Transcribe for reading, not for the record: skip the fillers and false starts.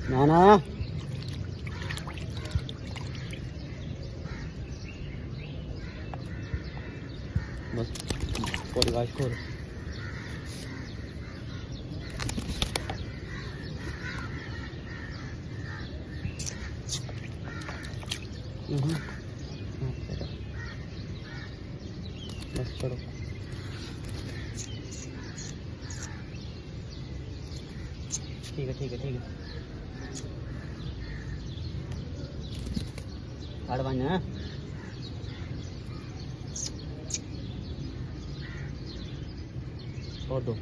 ना ना बस कोई गाइस को बस छोड़ो। ठीक है ठीक है ठीक है साढ़े 5 है छोड़ दो।